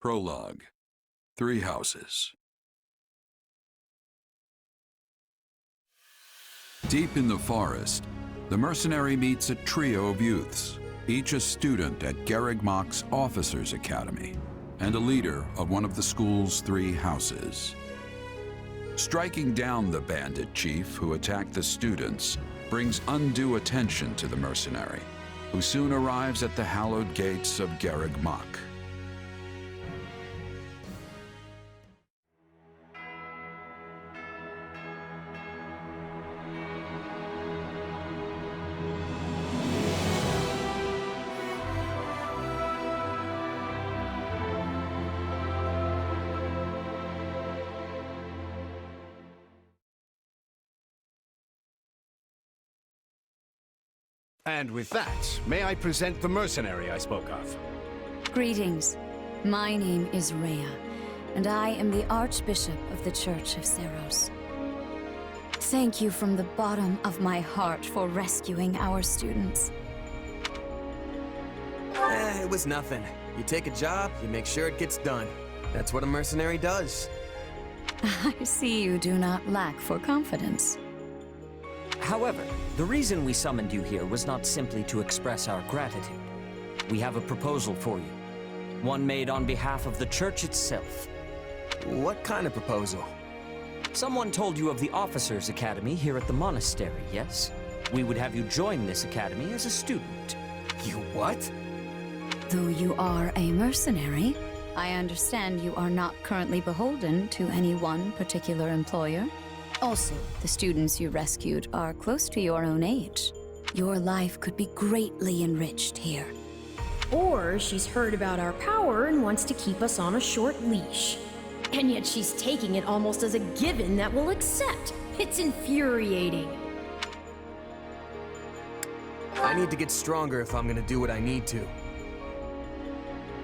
Prologue. 3 houses. Deep in the forest, the mercenary meets a trio of youths, each a student at Garrigmach's Officers' Academy, and a leader of one of the school's 3 houses. Striking down the bandit chief who attacked the students brings undue attention to the mercenary, who soon arrives at the hallowed gates of Garrigmach. And with that, may I present the mercenary I spoke of? Greetings. My name is Rhea, and I am the Archbishop of the Church of Seros. Thank you from the bottom of my heart for rescuing our students. It was nothing. You take a job, you make sure it gets done. That's what a mercenary does. I see you do not lack for confidence. However, the reason we summoned you here was not simply to express our gratitude. We have a proposal for you. One made on behalf of the church itself. What kind of proposal? Someone told you of the Officers' Academy here at the monastery, yes? We would have you join this academy as a student. You what? Though you are a mercenary, I understand you are not currently beholden to any one particular employer. Also, the students you rescued are close to your own age. Your life could be greatly enriched here. Or she's heard about our power and wants to keep us on a short leash. And yet she's taking it almost as a given that we'll accept. It's infuriating. I need to get stronger if I'm gonna do what I need to.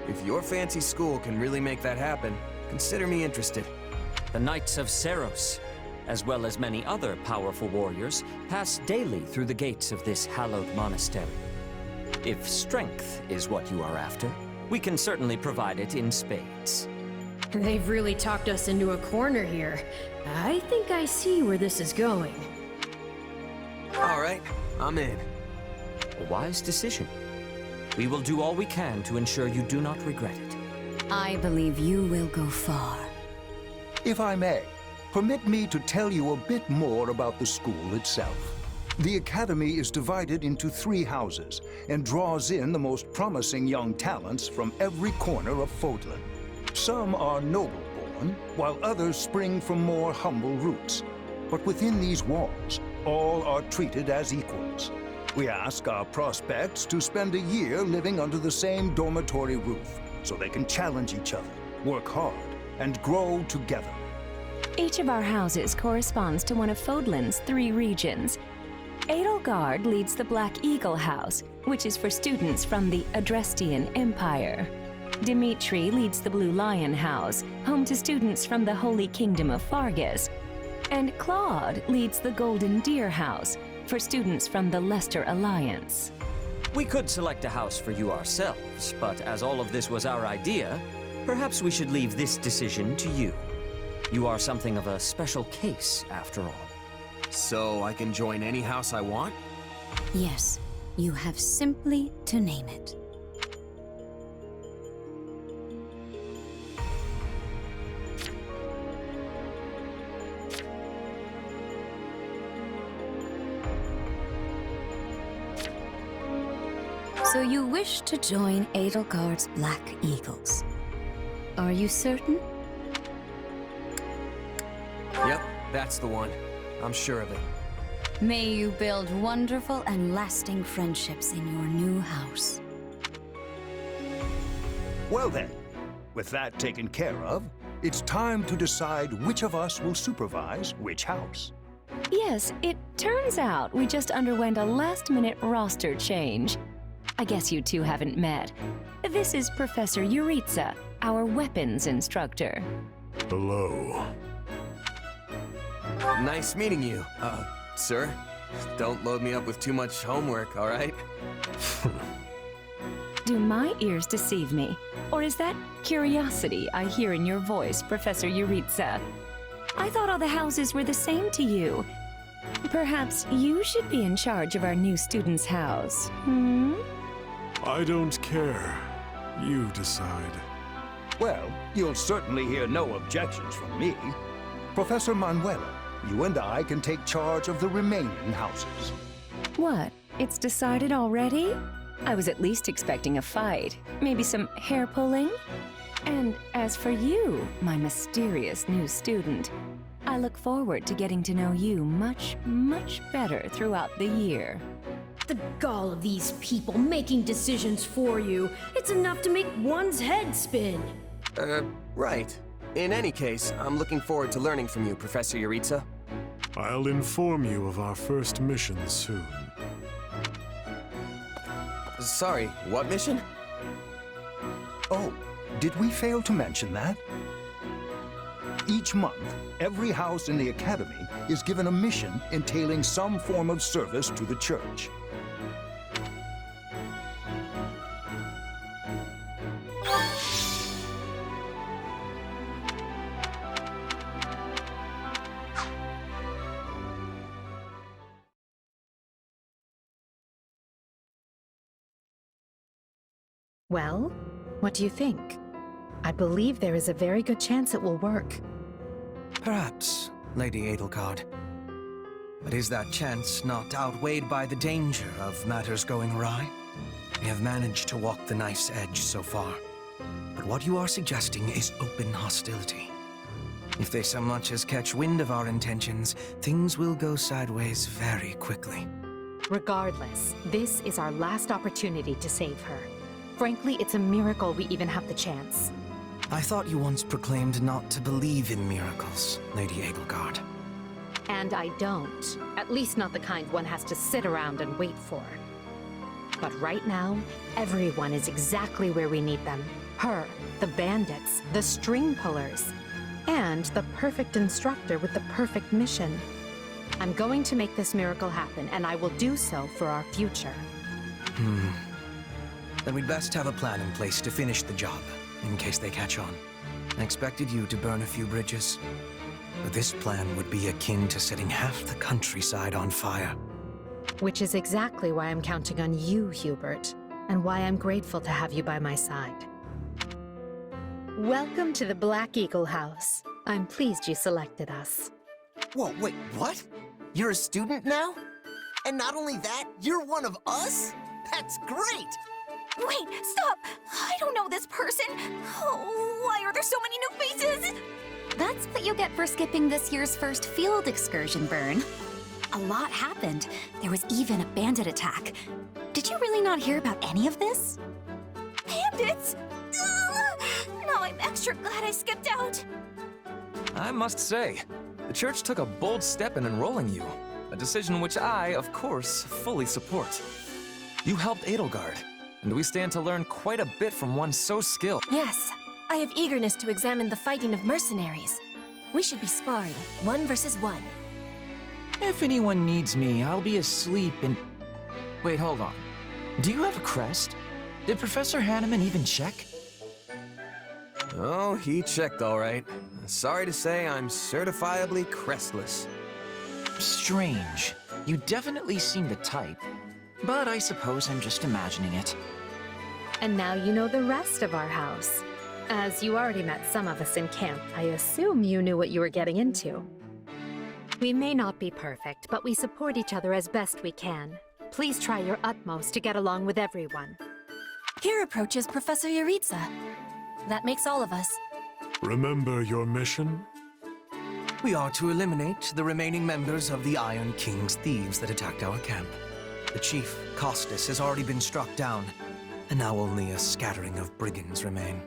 If your fancy school can really make that happen, consider me interested. The Knights of Seros, as well as many other powerful warriors, pass daily through the gates of this hallowed monastery. If strength is what you are after, we can certainly provide it in spades. They've really talked us into a corner here. I think I see where this is going. All right, I'm in. A wise decision. We will do all we can to ensure you do not regret it. I believe you will go far. If I may, permit me to tell you a bit more about the school itself. The Academy is divided into 3 houses and draws in the most promising young talents from every corner of Fodlan. Some are noble-born, while others spring from more humble roots. But within these walls, all are treated as equals. We ask our prospects to spend a year living under the same dormitory roof, so they can challenge each other, work hard, and grow together. Each of our houses corresponds to one of Fodlan's 3 regions. Edelgard leads the Black Eagle House, which is for students from the Adrestian Empire. Dimitri leads the Blue Lion House, home to students from the Holy Kingdom of Fargus. And Claude leads the Golden Deer House, for students from the Leicester Alliance. We could select a house for you ourselves, but as all of this was our idea, perhaps we should leave this decision to you. You are something of a special case, after all. So I can join any house I want? Yes, you have simply to name it. So you wish to join Edelgard's Black Eagles. Are you certain? Yep, that's the one. I'm sure of it. May you build wonderful and lasting friendships in your new house. Well then, with that taken care of, it's time to decide which of us will supervise which house. Yes, it turns out we just underwent a last-minute roster change. I guess you two haven't met. This is Professor Yuritsa, our weapons instructor. Hello. Nice meeting you, sir. Don't load me up with too much homework, all right? Do my ears deceive me? Or is that curiosity I hear in your voice, Professor Yuritsa? I thought all the houses were the same to you. Perhaps you should be in charge of our new student's house, hmm? I don't care. You decide. Well, you'll certainly hear no objections from me. Professor Manuela, you and I can take charge of the remaining houses. What? It's decided already? I was at least expecting a fight. Maybe some hair pulling? And as for you, my mysterious new student, I look forward to getting to know you much, much better throughout the year. The gall of these people making decisions for you. It's enough to make one's head spin. Right. In any case, I'm looking forward to learning from you, Professor Yuritsa. I'll inform you of our first mission soon. Sorry, what mission? Oh, did we fail to mention that? Each month, every house in the Academy is given a mission entailing some form of service to the Church. Well, what do you think? I believe there is a very good chance it will work. Perhaps, Lady Edelgard. But is that chance not outweighed by the danger of matters going awry? We have managed to walk the knife's edge so far. But what you are suggesting is open hostility. If they so much as catch wind of our intentions, things will go sideways very quickly. Regardless, this is our last opportunity to save her. Frankly, it's a miracle we even have the chance. I thought you once proclaimed not to believe in miracles, Lady Edelgard. And I don't. At least not the kind one has to sit around and wait for. But right now, everyone is exactly where we need them. Her, the bandits, the string pullers, and the perfect instructor with the perfect mission. I'm going to make this miracle happen, and I will do so for our future. Then we'd best have a plan in place to finish the job, in case they catch on. I expected you to burn a few bridges, but this plan would be akin to setting half the countryside on fire. Which is exactly why I'm counting on you, Hubert, and why I'm grateful to have you by my side. Welcome to the Black Eagle House. I'm pleased you selected us. Whoa, wait, what? You're a student now? And not only that, you're one of us? That's great! Wait, stop! I don't know this person! Oh, why are there so many new faces? That's what you get for skipping this year's first field excursion, Byrne. A lot happened. There was even a bandit attack. Did you really not hear about any of this? Bandits? Ugh! Now I'm extra glad I skipped out. I must say, the church took a bold step in enrolling you, a decision which I, of course, fully support. You helped Edelgard, and we stand to learn quite a bit from one so skilled. Yes, I have eagerness to examine the fighting of mercenaries. We should be sparring, 1 versus 1. If anyone needs me, I'll be asleep and... Wait, hold on. Do you have a crest? Did Professor Hanneman even check? Oh, he checked all right. Sorry to say, I'm certifiably crestless. Strange. You definitely seem the type. But I suppose I'm just imagining it. And now you know the rest of our house. As you already met some of us in camp, I assume you knew what you were getting into. We may not be perfect, but we support each other as best we can. Please try your utmost to get along with everyone. Here approaches Professor Yuritsa. That makes all of us. Remember your mission? We are to eliminate the remaining members of the Iron King's thieves that attacked our camp. The chief, Costas, has already been struck down, and now only a scattering of brigands remain.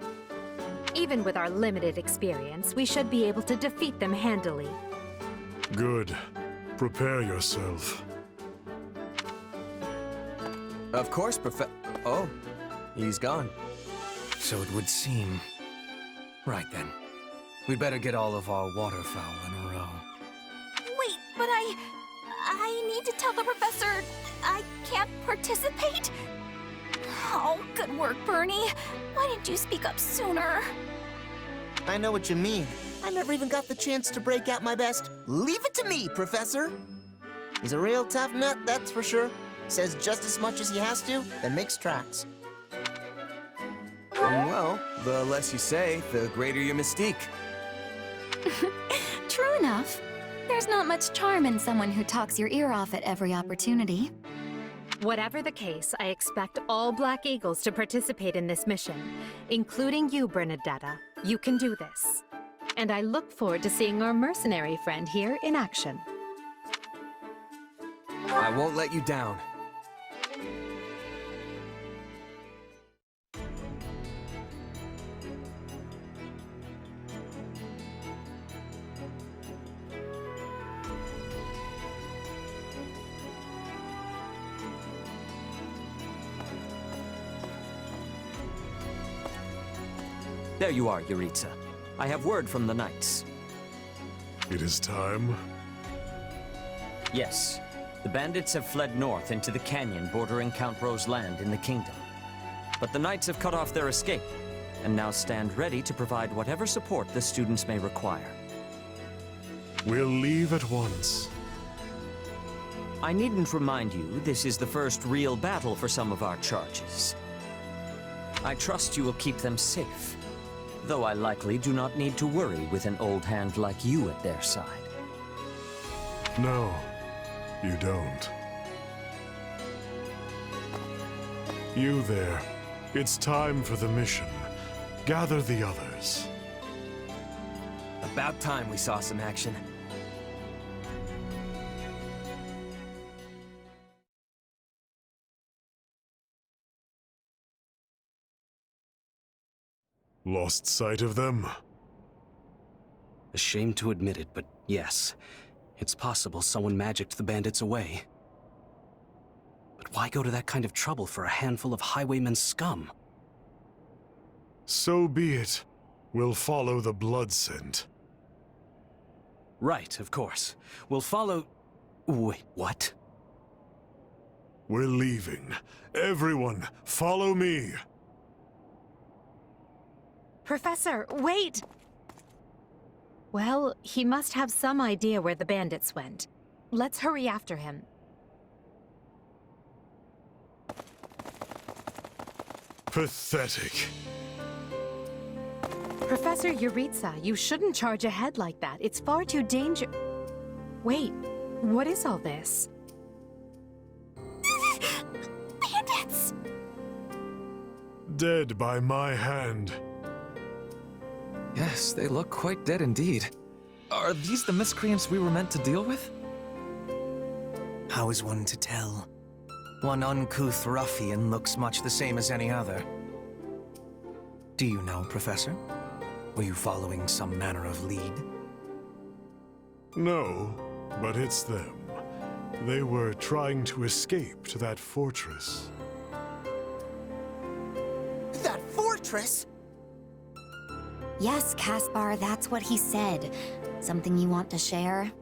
Even with our limited experience, we should be able to defeat them handily. Good. Prepare yourself. Of course, Oh, he's gone. So it would seem. Right then. We'd better get all of our waterfowl in a row. Wait, but I need to tell the professor I can't participate? Oh, good work, Bernie. Why didn't you speak up sooner? I know what you mean. I never even got the chance to break out my best. Leave it to me, Professor. He's a real tough nut, that's for sure. Says just as much as he has to, then makes tracks. Well, the less you say, the greater your mystique. True enough. There's not much charm in someone who talks your ear off at every opportunity. Whatever the case, I expect all Black Eagles to participate in this mission, including you, Bernadetta. You can do this. And I look forward to seeing our mercenary friend here in action. I won't let you down. There you are, Yuritsa. I have word from the Knights. It is time. Yes. The bandits have fled north into the canyon bordering Count Ro's land in the kingdom. But the Knights have cut off their escape, and now stand ready to provide whatever support the students may require. We'll leave at once. I needn't remind you, this is the first real battle for some of our charges. I trust you will keep them safe, though I likely do not need to worry with an old hand like you at their side. No, you don't. You there. It's time for the mission. Gather the others. About time we saw some action. Lost sight of them? Ashamed to admit it, but yes. It's possible someone magicked the bandits away. But why go to that kind of trouble for a handful of highwaymen scum? So be it. We'll follow the blood scent. Right, of course. We'll follow... Wait, what? We're leaving. Everyone, follow me! Professor, wait! Well, he must have some idea where the bandits went. Let's hurry after him. Pathetic. Professor Yuritsa, you shouldn't charge ahead like that. It's far too Wait, what is all this? Bandits! Dead by my hand. Yes, they look quite dead indeed. Are these the miscreants we were meant to deal with? How is one to tell? One uncouth ruffian looks much the same as any other. Do you know, Professor? Were you following some manner of lead? No, but it's them. They were trying to escape to that fortress. That fortress? Yes, Caspar, that's what he said. Something you want to share?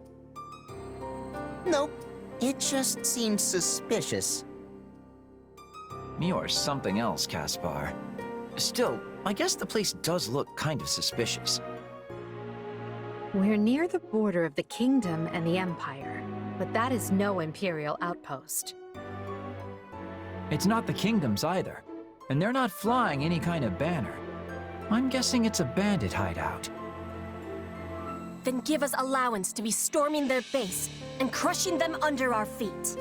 Nope. It just seemed suspicious. Me or something else, Caspar. Still, I guess the place does look kind of suspicious. We're near the border of the Kingdom and the Empire, but that is no Imperial outpost. It's not the Kingdom's either, and they're not flying any kind of banner. I'm guessing it's a bandit hideout. Then give us allowance to be storming their base and crushing them under our feet.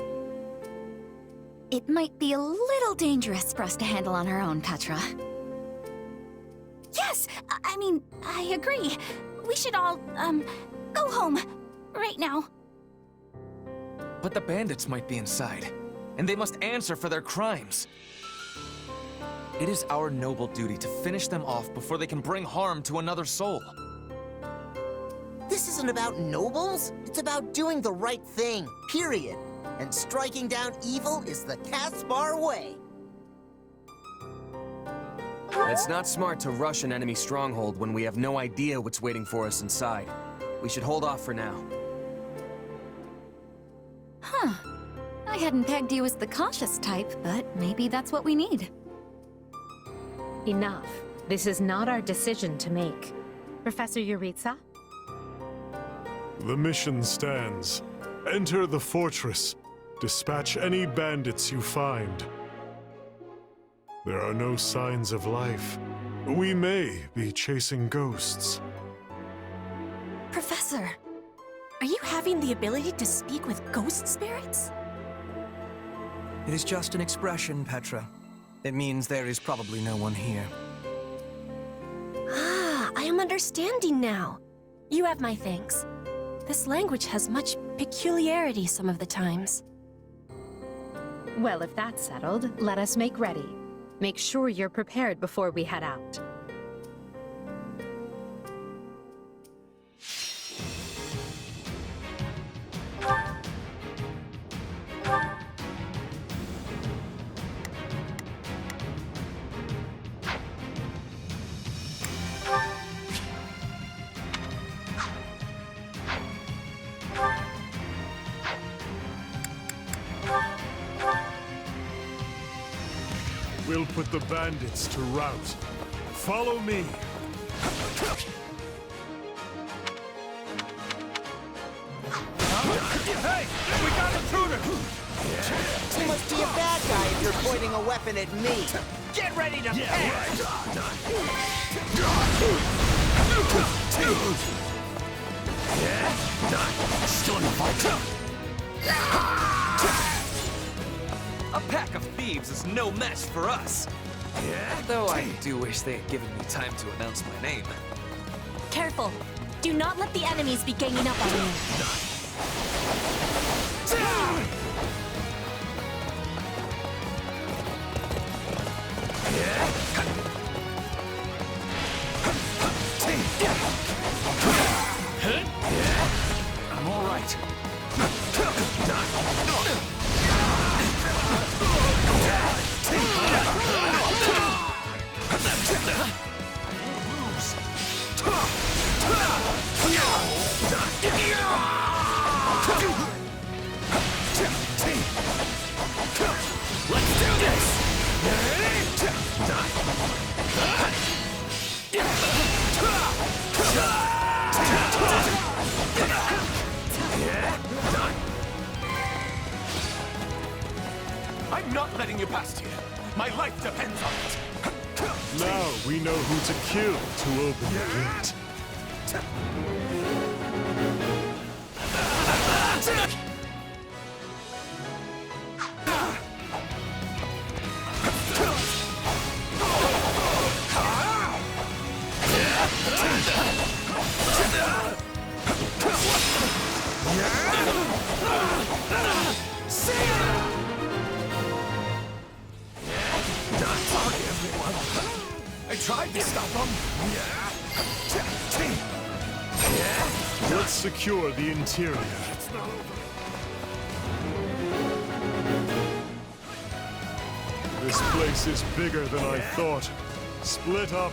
It might be a little dangerous for us to handle on our own, Petra. Yes! I mean, I agree. We should all, go home. Right now. But the bandits might be inside, and they must answer for their crimes. It is our noble duty to finish them off before they can bring harm to another soul. This isn't about nobles. It's about doing the right thing, period. And striking down evil is the Caspar way. It's not smart to rush an enemy stronghold when we have no idea what's waiting for us inside. We should hold off for now. Huh. I hadn't pegged you as the cautious type, but maybe that's what we need. Enough. This is not our decision to make. Professor Yuritsa? The mission stands. Enter the fortress. Dispatch any bandits you find. There are no signs of life. We may be chasing ghosts. Professor, are you having the ability to speak with ghost spirits? It is just an expression, Petra. It means there is probably no one here. Ah, I am understanding now. You have my thanks. This language has much peculiarity some of the times. Well, if that's settled, let us make ready. Make sure you're prepared before we head out. We'll put the bandits to rout. Follow me. Hey! We got intruders! You must be a bad guy if you're pointing a weapon at me. Get ready to pay! Still in the fight. A pack of thieves is no match for us. Though I do wish they had given me time to announce my name. Careful. Do not let the enemies be ganging up on you. I'm all right. Let's do this! I'm not letting you past here. My life depends on it. Now we know who to kill to open the gate. I tried to stop them. Let's secure the interior. This place is bigger than I thought. Split up.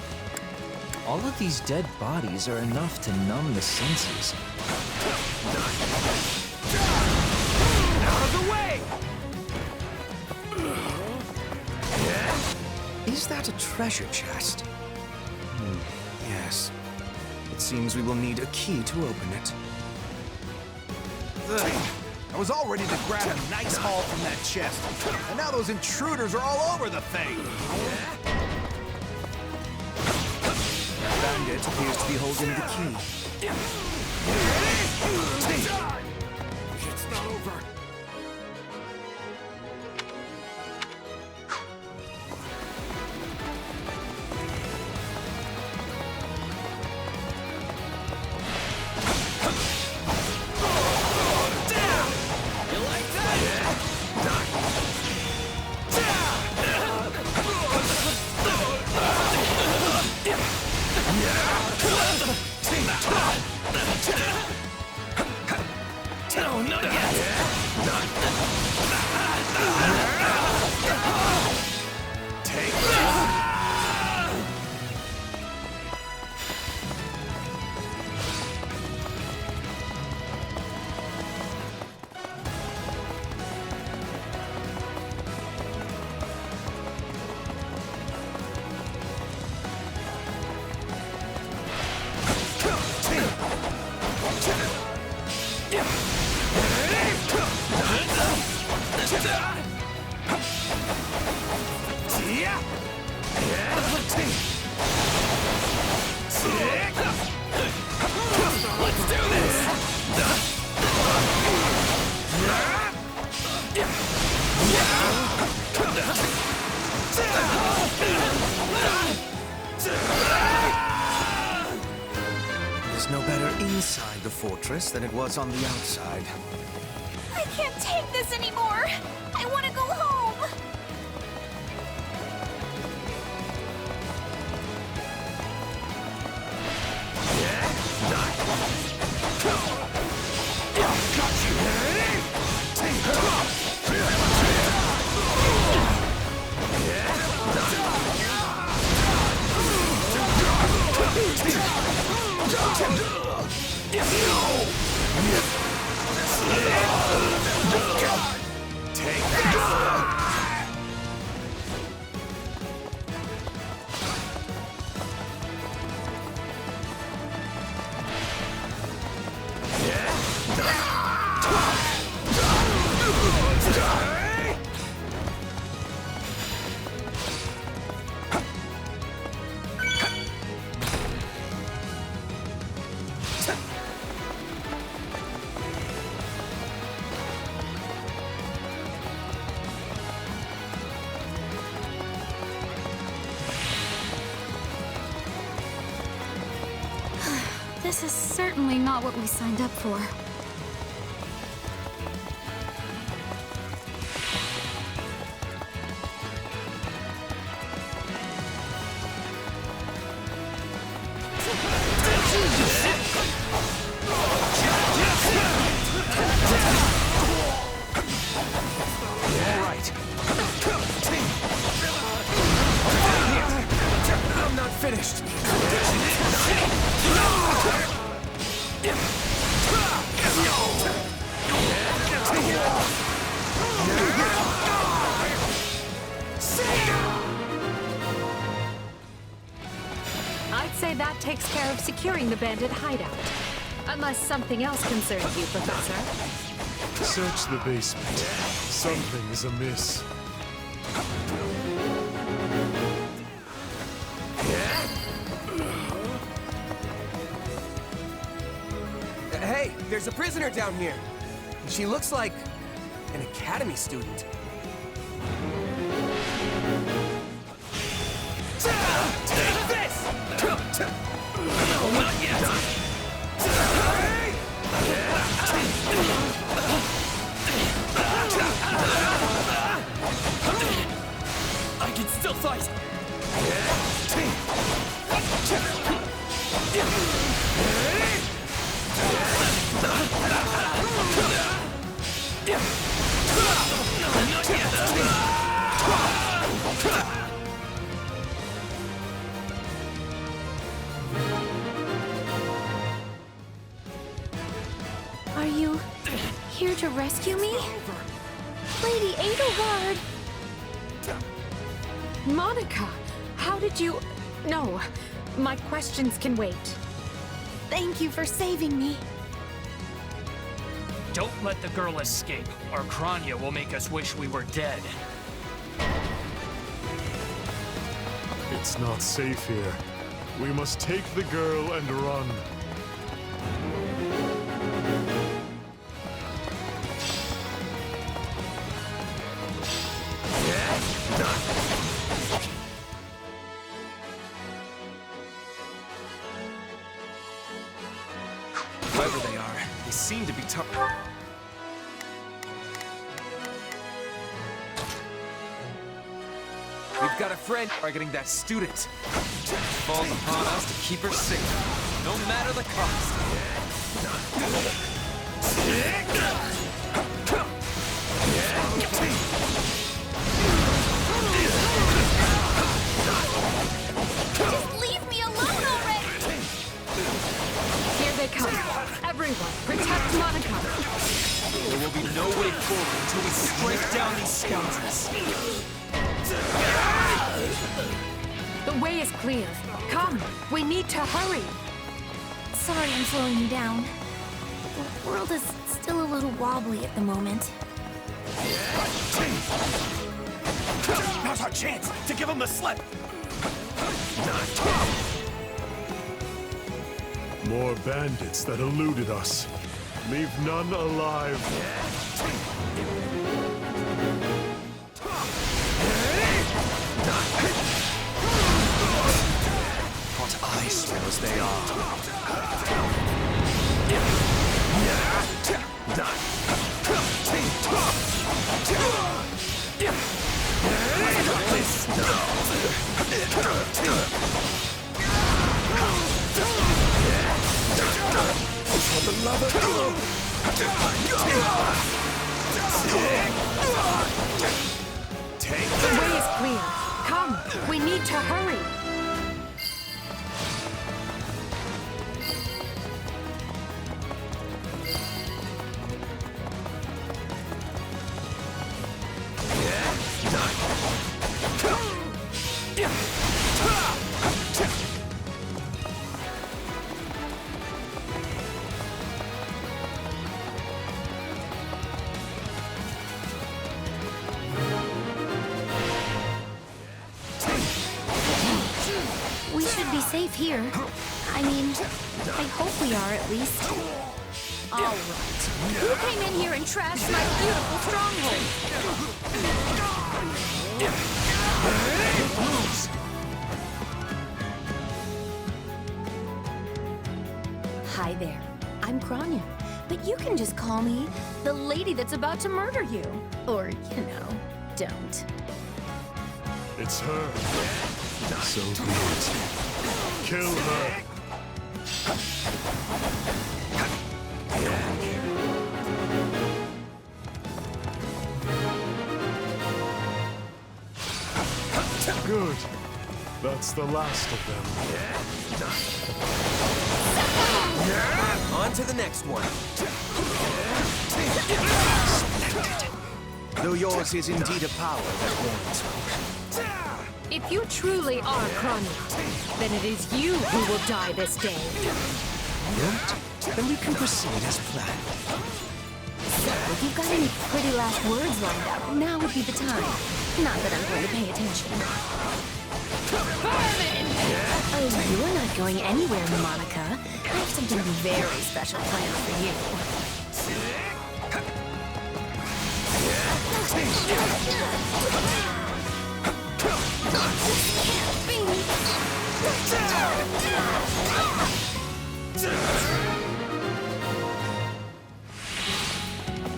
All of these dead bodies are enough to numb the senses. Out of the way! Is that a treasure chest? Yes. It seems we will need a key to open it. I was all ready to grab a nice haul from that chest, and now those intruders are all over the thing. That bandit appears to be holding the key. It's not over. No, not yet! Take this! Let's do this! It's no better inside the fortress than it was on the outside. I can't take this anymore! I want to go home! This is certainly not what we signed up for. All right. I'm not finished. I'd say that takes care of securing the bandit hideout. Unless something else concerns you, Professor. Search the basement. Something is amiss. Hey, there's a prisoner down here. She looks like an academy student. Take this! No, not yet! I can still fight! Are you here to rescue me? Lady Edelgard! Monica, how did you... No, my questions can wait. Thank you for saving me. Don't let the girl escape, or Kronya will make us wish we were dead. It's not safe here. We must take the girl and run. Whoever they are, they seem to be tough. We've got a friend targeting that student. It falls upon us to keep her safe, no matter the cost. Just leave me alone already! Here they come. Everyone, protect Monica. There will be no way forward until we strike down these scoundrels. The way is clear. Come, we need to hurry. Sorry I'm slowing you down. The world is feel a little wobbly at the moment. Now's our chance to give him the slip! More bandits that eluded us. Leave none alive. What I smell as they are. For the love of God! The way is clear. Come, we need to hurry. We should be safe here. I mean, I hope we are at least. All right. Who came in here and trashed my beautiful stronghold? Hi there. I'm Kronya, but you can just call me the lady that's about to murder you. Or, you know, don't. It's her. So good. Kill her. Good. That's the last of them. On to the next one. Splendid. Though yours is indeed a power that warrants caution. If you truly are Kronya, then it is you who will die this day. Not? Then we can proceed as planned. So, if you've got any pretty last words lined up, now would be the time. Not that I'm going to pay attention. Oh, you're not going anywhere, Monica. I have something very special planned for you.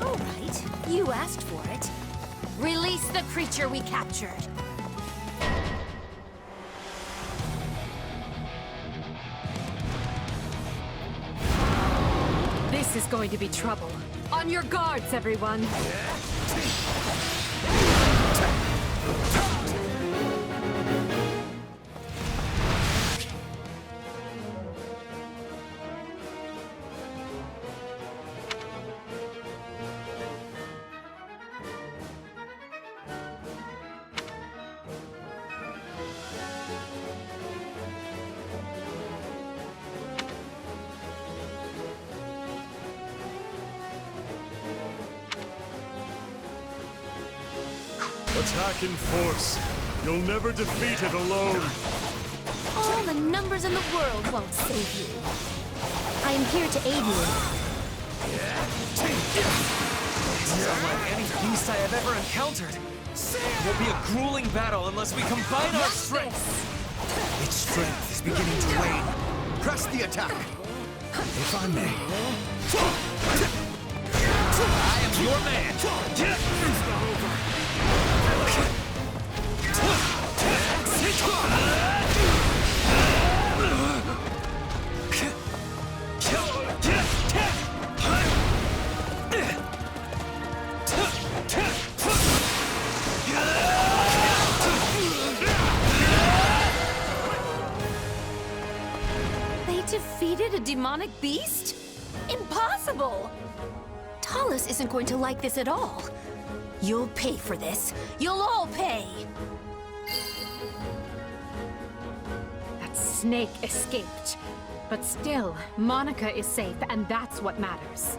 All right, you asked for it. Release the creature we captured. This is going to be trouble. On your guards, everyone. Attack in force. You'll never defeat it alone. All the numbers in the world won't save you. I am here to aid you. It's unlike any beast I have ever encountered. It will be a grueling battle unless we combine our strength. Its strength is beginning to wane. Press the attack. If I may. I am your man. It's not over. They defeated a demonic beast? Impossible! Talus isn't going to like this at all. You'll pay for this. You'll all pay! That snake escaped. But still, Monica is safe, and that's what matters.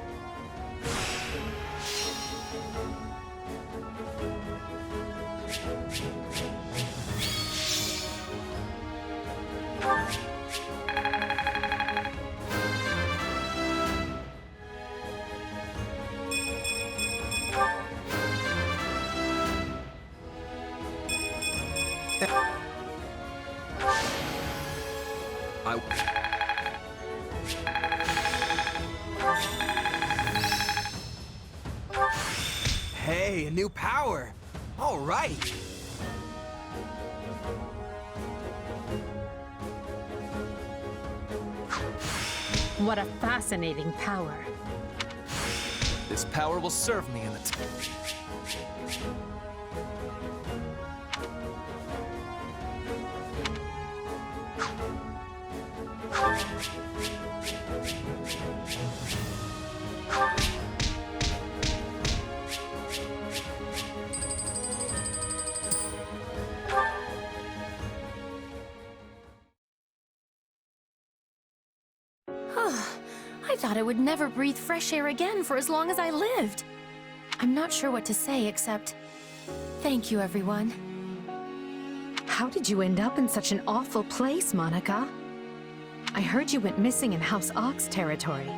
Hey, a new power! All right! What a fascinating power. This power will serve me in the I thought I would never breathe fresh air again for as long as I lived. I'm not sure what to say except, thank you, everyone. How did you end up in such an awful place, Monica? I heard you went missing in House Ox territory.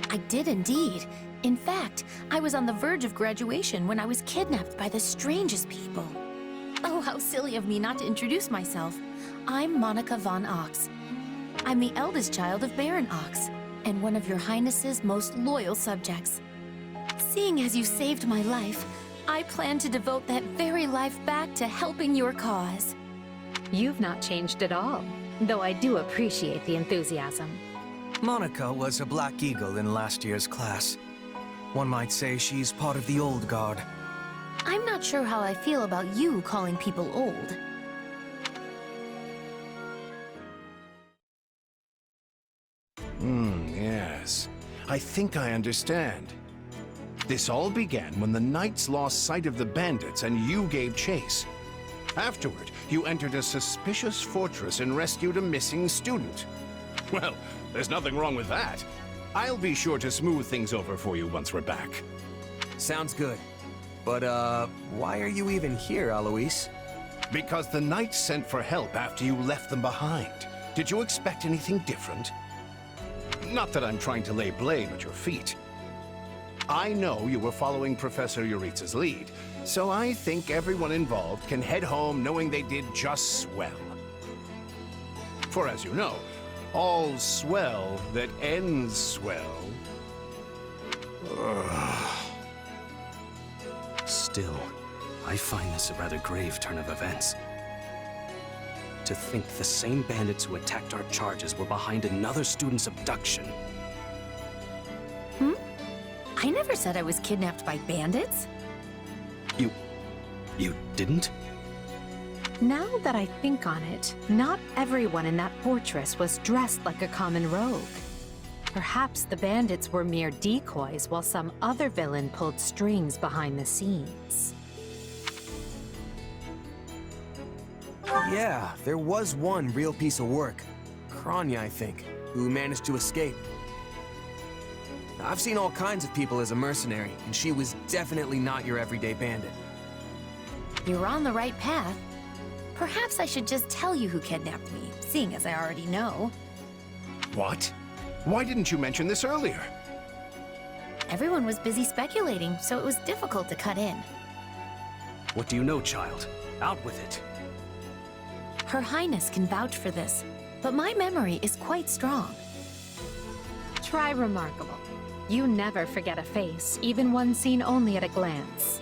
I did indeed. In fact, I was on the verge of graduation when I was kidnapped by the strangest people. Oh, how silly of me not to introduce myself. I'm Monica von Ox. I'm the eldest child of Baron Ox, and one of your Highness's most loyal subjects. Seeing as you saved my life, I plan to devote that very life back to helping your cause. You've not changed at all, though I do appreciate the enthusiasm. Monica was a Black Eagle in last year's class. One might say she's part of the old guard. I'm not sure how I feel about you calling people old. Yes. I think I understand. This all began when the knights lost sight of the bandits and you gave chase. Afterward, you entered a suspicious fortress and rescued a missing student. Well, there's nothing wrong with that. I'll be sure to smooth things over for you once we're back. Sounds good. But, why are you even here, Alois? Because the knights sent for help after you left them behind. Did you expect anything different? Not that I'm trying to lay blame at your feet. I know you were following Professor Yuritsa's lead, so I think everyone involved can head home knowing they did just swell. For as you know, all swell that ends swell. Still, I find this a rather grave turn of events. To think the same bandits who attacked our charges were behind another student's abduction. I never said I was kidnapped by bandits. You didn't? Now that I think on it, not everyone in that fortress was dressed like a common rogue. Perhaps the bandits were mere decoys while some other villain pulled strings behind the scenes. Yeah, there was one real piece of work. Kronya, I think, who managed to escape. I've seen all kinds of people as a mercenary, and she was definitely not your everyday bandit. You're on the right path. Perhaps I should just tell you who kidnapped me, seeing as I already know. What? Why didn't you mention this earlier? Everyone was busy speculating, so it was difficult to cut in. What do you know, child? Out with it. Her Highness can vouch for this, but my memory is quite strong. Try remarkable. You never forget a face, even one seen only at a glance.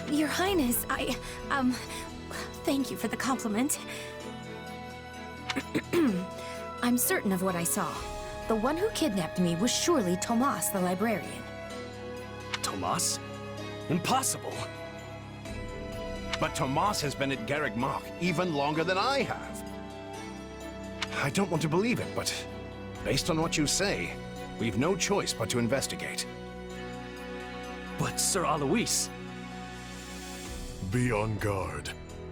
Your Highness, thank you for the compliment. I'm certain of what I saw. The one who kidnapped me was surely Tomas the librarian. Tomas? Impossible! But Tomas has been at Garreg Mach even longer than I have. I don't want to believe it, but based on what you say, we've no choice but to investigate. But Sir Alois... Be on guard.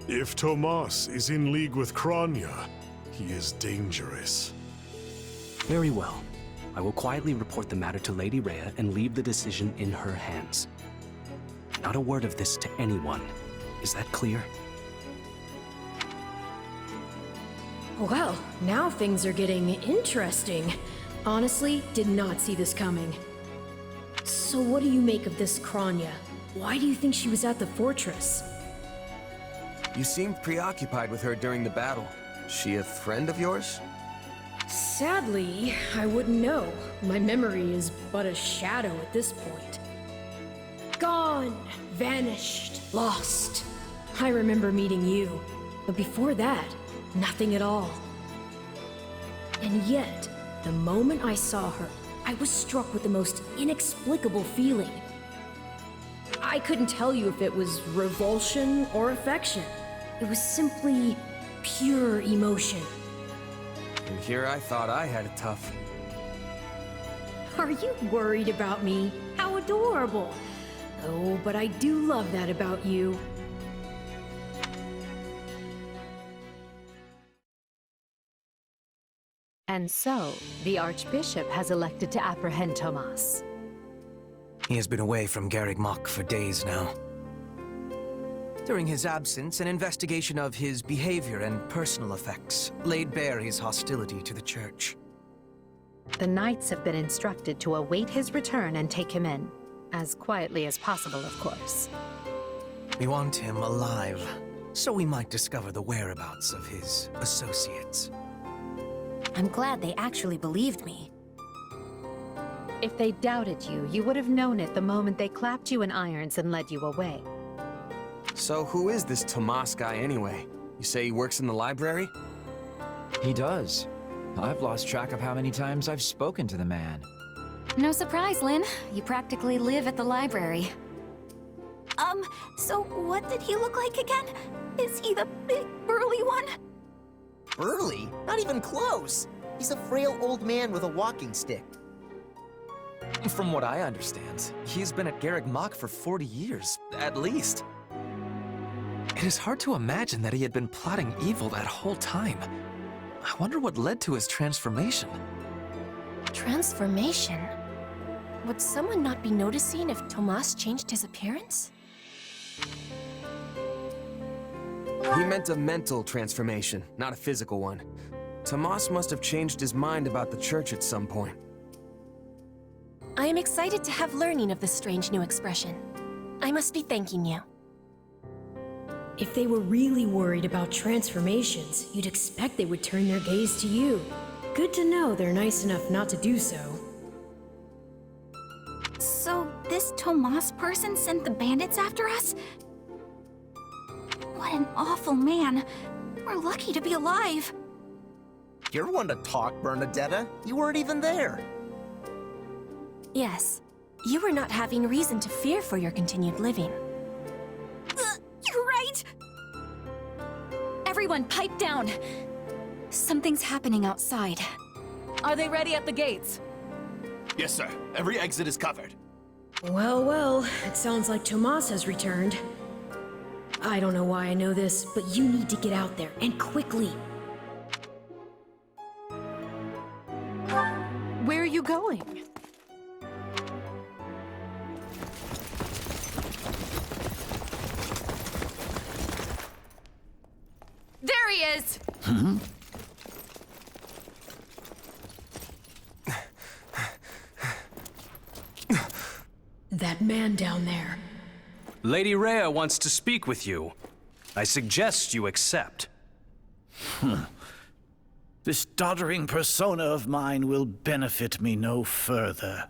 If Tomas is in league with Kronya, he is dangerous. Very well. I will quietly report the matter to Lady Rhea and leave the decision in her hands. Not a word of this to anyone. Is that clear? Well, now things are getting interesting. Honestly, did not see this coming. So what do you make of this Kronya? Why do you think she was at the fortress? You seemed preoccupied with her during the battle. She a friend of yours? Sadly, I wouldn't know. My memory is but a shadow at this point. Gone, vanished, lost. I remember meeting you, but before that, nothing at all. And yet, the moment I saw her, I was struck with the most inexplicable feeling. I couldn't tell you if it was revulsion or affection. It was simply pure emotion. And here I thought I had it tough. Are you worried about me? How adorable! Oh, but I do love that about you. And so, the Archbishop has elected to apprehend Tomas. He has been away from Garreg Mach for days now. During his absence, an investigation of his behavior and personal effects laid bare his hostility to the Church. The Knights have been instructed to await his return and take him in. As quietly as possible, of course. We want him alive, so we might discover the whereabouts of his associates. I'm glad they actually believed me. If they doubted you, you would have known it the moment they clapped you in irons and led you away. So who is this Tomas guy anyway? You say he works in the library? He does. I've lost track of how many times I've spoken to the man. No surprise, Lynn. You practically live at the library. So what did he look like again? Is he the big, burly one? Burly? Not even close. He's a frail old man with a walking stick. From what I understand, he's been at Garreg Mach for 40 years, at least. It is hard to imagine that he had been plotting evil that whole time. I wonder what led to his transformation. Transformation? Would someone not be noticing if Tomas changed his appearance? He meant a mental transformation, not a physical one. Tomas must have changed his mind about the Church at some point. I am excited to have learning of this strange new expression. I must be thanking you. If they were really worried about transformations, you'd expect they would turn their gaze to you. Good to know they're nice enough not to do so. So, this Tomas person sent the bandits after us? What an awful man. We're lucky to be alive. You're one to talk, Bernadetta. You weren't even there. Yes, you were not having reason to fear for your continued living. You're right! Everyone, pipe down! Something's happening outside. Are they ready at the gates? Yes, sir. Every exit is covered. Well, well, it sounds like Tomas has returned. I don't know why I know this, but you need to get out there, and quickly. Where are you going? There he is! That man down there. Lady Rhea wants to speak with you. I suggest you accept. This doddering persona of mine will benefit me no further.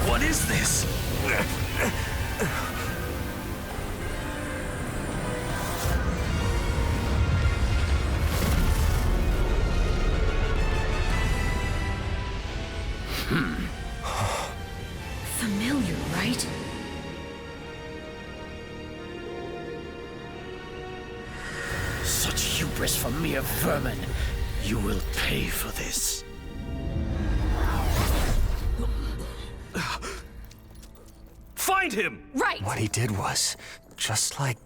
What is this? Familiar, right? Such hubris from mere vermin. You will pay for this. Find him! Right! What he did was just like